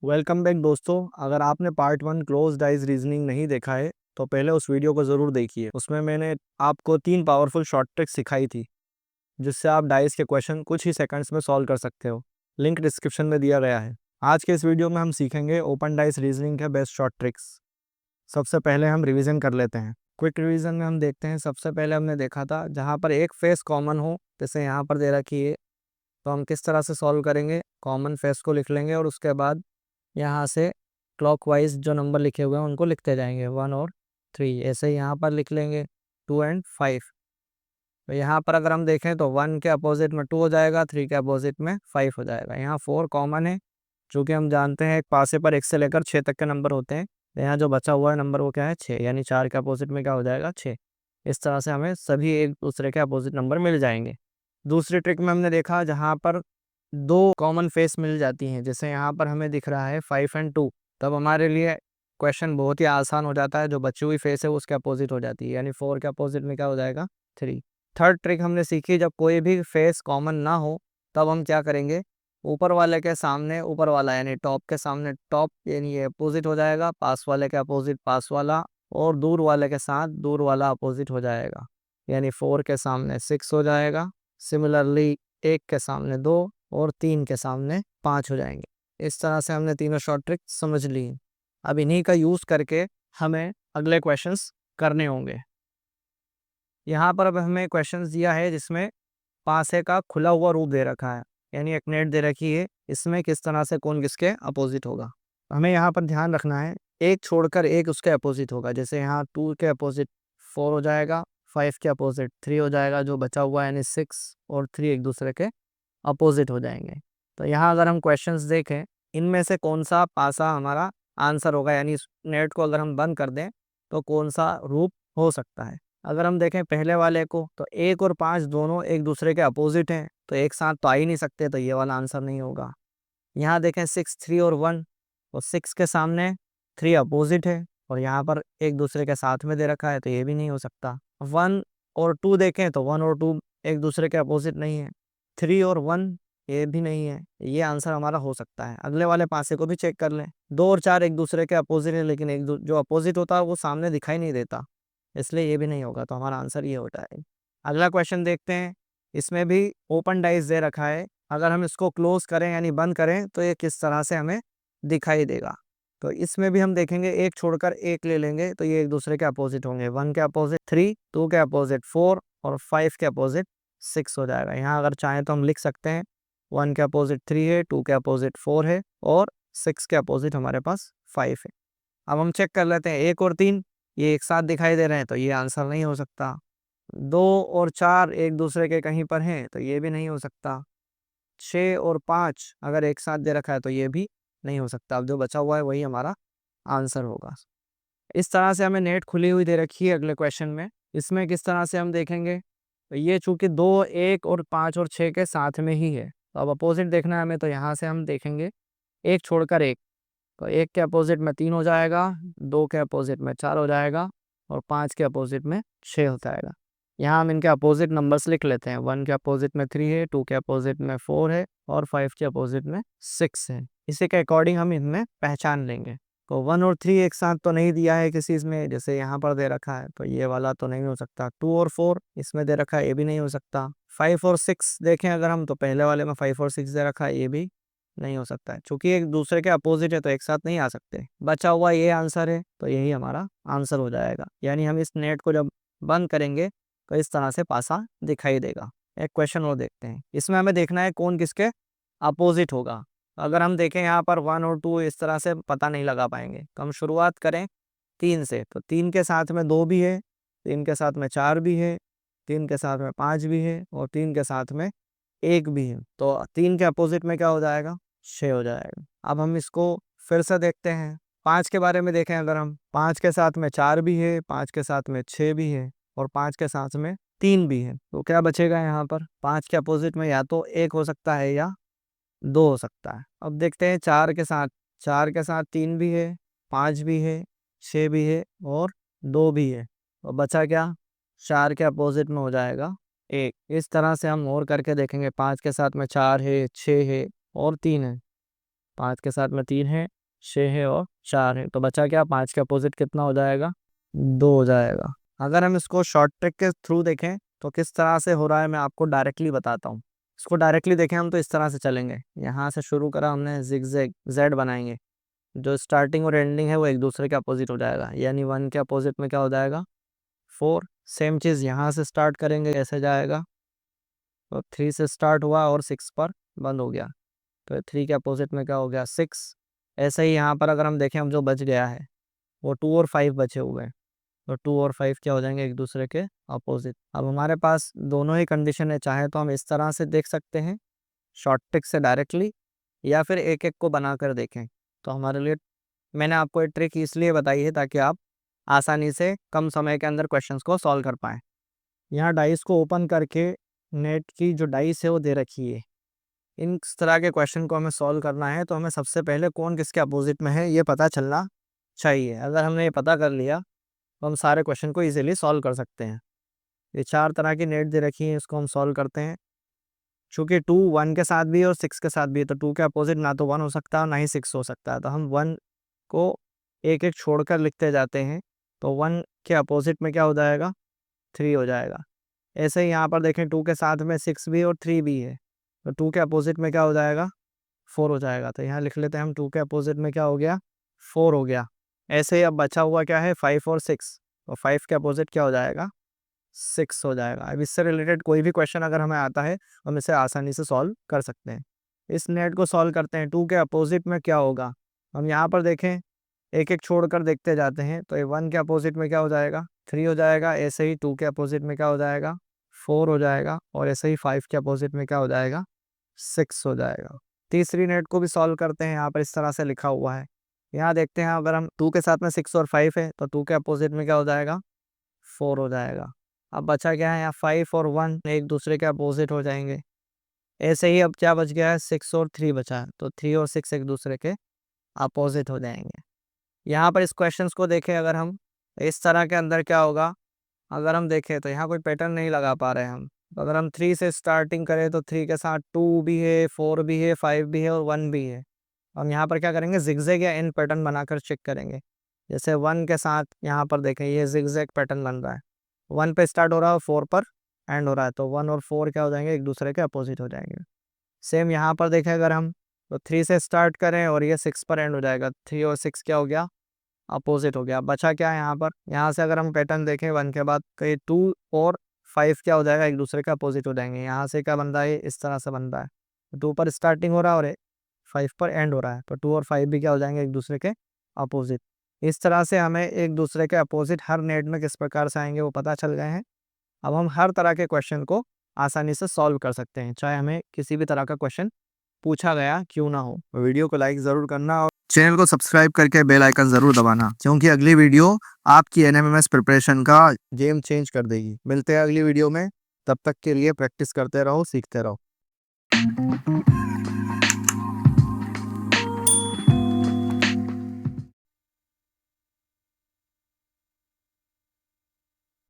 Welcome back दोस्तों। अगर आपने पार्ट 1 क्लोज डाइस रीजनिंग नहीं देखा है तो पहले उस वीडियो को ज़रूर देखिए। उसमें मैंने आपको 3 पावरफुल शॉर्ट ट्रिक्स सिखाई थी जिससे आप डाइस के क्वेश्चन कुछ ही सेकंड्स में सॉल्व कर सकते हो। लिंक डिस्क्रिप्शन में दिया गया है। आज के इस वीडियो में हम सीखेंगे ओपन डाइस रीजनिंग के बेस्ट शॉर्ट ट्रिक्स। सबसे पहले हम रिवीजन कर लेते हैं। क्विक रिवीजन में हम देखते हैं। सबसे पहले हमने देखा था जहाँ पर एक फेस कॉमन हो, जैसे यहाँ पर दे रखी है, तो हम किस तरह से सॉल्व करेंगे। कॉमन फेस को लिख लेंगे और उसके बाद यहाँ से क्लॉकवाइज जो नंबर लिखे हुए हैं उनको लिखते जाएंगे, 1 और 3। ऐसे ही यहाँ पर लिख लेंगे 2 और 5। तो यहाँ पर अगर हम देखें तो 1 के अपोजिट में 2 हो जाएगा, 3 के अपोजिट में 5 हो जाएगा। यहाँ 4 कॉमन है, चूँकि हम जानते हैं एक पासे पर 1 से लेकर 6 तक के नंबर होते हैं। तो यहाँ जो बचा हुआ है नंबर वो क्या है, 6, यानी 4 के अपोजिट में क्या हो जाएगा, 6। इस तरह से हमें सभी एक दूसरे के अपोजिट नंबर मिल जाएंगे। दूसरी ट्रिक में हमने देखा जहाँ पर 2 कॉमन फेस मिल जाती हैं, जैसे यहाँ पर हमें दिख रहा है 5 और 2, तब हमारे लिए क्वेश्चन बहुत ही आसान हो जाता है। जो बची हुई फेस है वो उसके अपोजिट हो जाती है, यानी 4 के अपोजिट में क्या हो जाएगा, 3। थर्ड ट्रिक हमने सीखी, जब कोई भी फेस कॉमन ना हो तब हम क्या करेंगे, ऊपर वाले के सामने ऊपर वाला यानी टॉप के सामने टॉप यानी ये अपोजिट हो जाएगा, पास वाले के अपोजिट पास वाला, और दूर वाले के साथ दूर वाला अपोजिट हो जाएगा, यानी 4 के सामने 6 हो जाएगा। सिमिलरली 1 के सामने 2 और 3 के सामने 5 हो जाएंगे। इस तरह से हमने तीनों शॉर्ट ट्रिक समझ ली। अब इन्हीं का यूज़ करके हमें अगले क्वेश्चंस करने होंगे। यहाँ पर अब हमें क्वेश्चंस दिया है जिसमें पासे का खुला हुआ रूप दे रखा है, यानी एक नेट दे रखी है, इसमें किस तरह से कौन किसके अपोजिट होगा। हमें यहाँ पर ध्यान रखना है, एक छोड़कर एक उसके अपोजिट होगा। जैसे यहाँ 2 के अपोजिट 4 हो जाएगा, 5 के अपोजिट 3 हो जाएगा, जो बचा हुआ है यानी 6 और 3 एक दूसरे के अपोजिट हो जाएंगे। तो यहाँ अगर हम क्वेश्चंस देखें, इनमें से कौन सा पासा हमारा आंसर होगा, यानी इस नेट को अगर हम बंद कर दें तो कौन सा रूप हो सकता है। अगर हम देखें पहले वाले को, तो 1 और 5 दोनों एक दूसरे के अपोजिट हैं, तो एक साथ तो आ ही नहीं सकते, तो ये वाला आंसर नहीं होगा। यहाँ देखें 6, 3 और 1, और 6 के सामने 3 अपोजिट है और यहाँ पर एक दूसरे के साथ में दे रखा है, तो ये भी नहीं हो सकता। 1 और 2 देखें तो 1 और 2 एक दूसरे के अपोजिट नहीं है। 3 और 1 ये भी नहीं है। ये आंसर हमारा हो सकता है। अगले वाले पासे को भी चेक कर लें, 2 और 4 एक दूसरे के अपोजिट है, लेकिन जो अपोजिट होता है वो सामने दिखाई नहीं देता, इसलिए ये भी नहीं होगा। तो हमारा आंसर ये होता है। अगला क्वेश्चन देखते हैं। इसमें भी ओपन डाइस दे रखा है, अगर हम इसको क्लोज करें यानी बंद करें तो ये किस तरह से हमें दिखाई देगा। तो इसमें भी हम देखेंगे, एक छोड़कर एक ले लेंगे तो ये एक दूसरे के अपोजिट होंगे। 1 के अपोजिट 3, 2 के अपोजिट 4 और 5 के अपोजिट 6 हो जाएगा। यहाँ अगर चाहें तो हम लिख सकते हैं 1 के अपोजिट 3 है, 2 के अपोजिट 4 है और 6 के अपोजिट हमारे पास 5 है। अब हम चेक कर लेते हैं, 1 और 3 ये एक साथ दिखाई दे रहे हैं, तो ये आंसर नहीं हो सकता। 2 और 4 एक दूसरे के कहीं पर हैं, तो ये भी नहीं हो सकता। 6 और 5 अगर एक साथ दे रखा है तो ये भी नहीं हो सकता। अब जो बचा हुआ है वही हमारा आंसर होगा। इस तरह से हमें नेट खुली हुई दे रखी है अगले क्वेश्चन में। इसमें किस तरह से हम देखेंगे, तो ये चूंकि 2, 1 और 5 और 6 के साथ में ही है, तो अब अपोजिट देखना है हमें, तो यहाँ से हम देखेंगे एक छोड़कर एक, तो 1 के अपोजिट में 3 हो जाएगा, 2 के अपोजिट में 4 हो जाएगा और 5 के अपोजिट में 6 हो जाएगा। यहाँ हम इनके अपोजिट नंबर्स लिख लेते हैं। 1 के अपोजिट में 3 है, 2 के अपोजिट में 4 है और 5 के अपोजिट में 6 है। इसी के अकॉर्डिंग हम इनमें पहचान लेंगे। तो 1 और 3 एक साथ तो नहीं दिया है किसी इसमें, जैसे यहाँ पर दे रखा है, तो ये वाला तो नहीं हो सकता। 2 और 4 इसमें दे रखा है, ये भी नहीं हो सकता। 5 और 6 देखें अगर हम, तो पहले वाले में 5 और 6 दे रखा है, ये भी नहीं हो सकता है। चूंकि एक दूसरे के अपोजिट है तो एक साथ नहीं आ सकते। बचा हुआ ये आंसर है, तो यही हमारा आंसर हो जाएगा। यानी हम इस नेट को जब बंद करेंगे तो इस तरह से पासा दिखाई देगा। एक क्वेश्चन और देखते हैं। इसमें हमें देखना है कौन किसके अपोजिट होगा। अगर हम देखें यहाँ पर 1 और 2 इस तरह से पता नहीं लगा पाएंगे, तो हम शुरुआत करें 3 से। तो 3 के साथ में 2 भी है, 3 के साथ में 4 भी है, 3 के साथ में 5 भी है और 3 के साथ में 1 भी है। तो 3 के अपोजिट में क्या हो जाएगा, 6 हो जाएगा। अब हम इसको फिर से देखते हैं। 5 के बारे में देखें अगर हम, 5 के साथ में 4 भी है, 5 के साथ में 6 भी है और 5 के साथ में 3 भी है, तो क्या बचेगा यहाँ पर, 5 के अपोजिट में या तो 1 हो सकता है या 2 हो सकता है। अब देखते हैं 4 के साथ, 4 के साथ 3 भी है, 5 भी है, 6 भी है और 2 भी है, तो बचा क्या, 4 के अपोजिट में हो जाएगा 1। इस तरह से हम और करके देखेंगे। 5 के साथ में 4 है, 6 है और 3 है, 5 के साथ में 3 है, 6 है और 4 है, तो बचा क्या? 5 का अपोजिट कितना हो जाएगा? 2 हो जाएगा। अगर हम इसको शॉर्ट ट्रिक के थ्रू देखें तो किस तरह से हो रहा है मैं आपको डायरेक्टली बताता हूँ। इसको डायरेक्टली देखें हम तो इस तरह से चलेंगे, यहाँ से शुरू करा हमने, जिगजैग जेड बनाएंगे, जो स्टार्टिंग और एंडिंग है वो एक दूसरे के अपोजिट हो जाएगा, यानी 1 के अपोजिट में क्या हो जाएगा? 4। सेम चीज़ यहाँ से स्टार्ट करेंगे, कैसे जाएगा? तो 3 से स्टार्ट हुआ और 6 पर बंद हो गया, तो 3 के अपोजिट में क्या हो गया? 6। ऐसे ही यहाँ पर अगर हम देखें, हम जो बच गया है वो 2 और 5 बचे हुए हैं, तो 2 और 5 क्या हो जाएंगे? एक दूसरे के अपोजिट। अब हमारे पास दोनों ही कंडीशन है, चाहे तो हम इस तरह से देख सकते हैं शॉर्ट ट्रिक से डायरेक्टली, या फिर एक एक को बनाकर देखें। तो हमारे लिए मैंने आपको ये ट्रिक इसलिए बताई है ताकि आप आसानी से कम समय के अंदर क्वेश्चंस को सॉल्व कर पाएँ। यहाँ डाइस को ओपन करके नेट की जो डाइस है वो दे रखी है। इन तरह के क्वेश्चन को हमें सॉल्व करना है तो हमें सबसे पहले कौन किसके अपोजिट में है ये पता चलना चाहिए। अगर हमने ये पता कर लिया तो हम सारे क्वेश्चन को इजीली सॉल्व कर सकते हैं। ये 4 तरह की नेट दे रखी है, इसको हम सॉल्व करते हैं। चूँकि 2 1 के साथ भी है और 6 के साथ भी है, तो 2 के अपोजिट ना तो 1 हो सकता है और ना ही 6 हो सकता है, तो हम 1 को एक-एक छोड़कर लिखते जाते हैं। तो 1 के अपोजिट में क्या हो जाएगा? 3 हो जाएगा। ऐसे ही यहाँ पर देखें, 2 के साथ में 6 भी और 3 भी है, तो 2 के अपोजिट में क्या हो जाएगा? 4 हो जाएगा। तो यहाँ लिख लेते हैं हम, 2 के अपोजिट में क्या हो गया? 4 हो गया। ऐसे ही अब बचा हुआ क्या है? 5 और 6, तो 5 के अपोजिट क्या हो जाएगा? 6 हो जाएगा। अब इससे रिलेटेड कोई भी क्वेश्चन अगर हमें आता है, हम इसे आसानी से सॉल्व कर सकते हैं। इस नेट को सॉल्व करते हैं, 2 के अपोजिट में क्या होगा? हम यहाँ पर देखें, एक-एक छोड़कर देखते जाते हैं, तो ये 1 के अपोजिट में क्या हो जाएगा? 3 हो जाएगा। ऐसे ही 2 के अपोजिट में क्या हो जाएगा? 4 हो जाएगा। और ऐसे ही 5 के अपोजिट में क्या हो जाएगा? 6 हो जाएगा। तीसरी नेट को भी सॉल्व करते हैं, यहाँ पर इस तरह से लिखा हुआ है। यहाँ देखते हैं, अगर हम 2 के साथ में 6 और 5 है, तो 2 के अपोजिट में क्या हो जाएगा? 4 हो जाएगा। अब बचा क्या है? यहाँ 5 और 1 एक दूसरे के अपोजिट हो जाएंगे। ऐसे ही अब क्या बच गया है? 6 और 3 बचा है, तो 3 और 6 एक दूसरे के अपोजिट हो जाएंगे। यहाँ पर इस क्वेश्चंस को देखें अगर हम, इस तरह के अंदर क्या होगा? अगर हम देखें तो यहाँ कोई पैटर्न नहीं लगा पा रहे हैं हम। तो अगर हम 3 से स्टार्टिंग करें तो 3 के साथ 2 भी है, 4 भी है, 5 भी है और 1 भी है। हम यहाँ पर क्या करेंगे? ज़िगज़ैग या एन पैटर्न बनाकर चेक करेंगे। जैसे 1 के साथ यहाँ पर देखें, ये ज़िगज़ैग पैटर्न बन रहा है। 1 पे स्टार्ट हो रहा है और 4 पर एंड हो रहा है, तो 1 और 4 क्या हो जाएंगे? एक दूसरे के अपोजिट हो जाएंगे। सेम यहाँ पर देखें अगर हम, तो 3 से स्टार्ट करें और ये 6 पर एंड हो जाएगा। 3 और 6 क्या हो गया? अपोजिट हो गया। बचा क्या है यहाँ पर? यहाँ से अगर हम पैटर्न देखें 1 के बाद, तो ये 2 और 5 क्या हो जाएगा? एक दूसरे के अपोजिट हो जाएंगे। यहाँ से क्या बन रहा है? इस तरह से बन रहा है। 2 पर स्टार्टिंग हो रहा है और 5 पर एंड हो रहा है, तो 2 और 5 भी क्या हो जाएंगे? एक दूसरे के अपोजिट। इस तरह से हमें एक दूसरे के अपोजिट हर नेट में किस प्रकार से आएंगे वो पता चल गए हैं। अब हम हर तरह के क्वेश्चन को आसानी से सॉल्व कर सकते हैं, चाहे हमें किसी भी तरह का क्वेश्चन पूछा गया क्यों ना हो। वीडियो को लाइक ज़रूर करना और चैनल को सब्सक्राइब करके बेल आइकन ज़रूर दबाना, क्योंकि अगली वीडियो आपकी एनएमएमएस प्रिपरेशन का गेम चेंज कर देगी। मिलते हैं अगली वीडियो में, तब तक के लिए प्रैक्टिस करते रहो, सीखते रहो।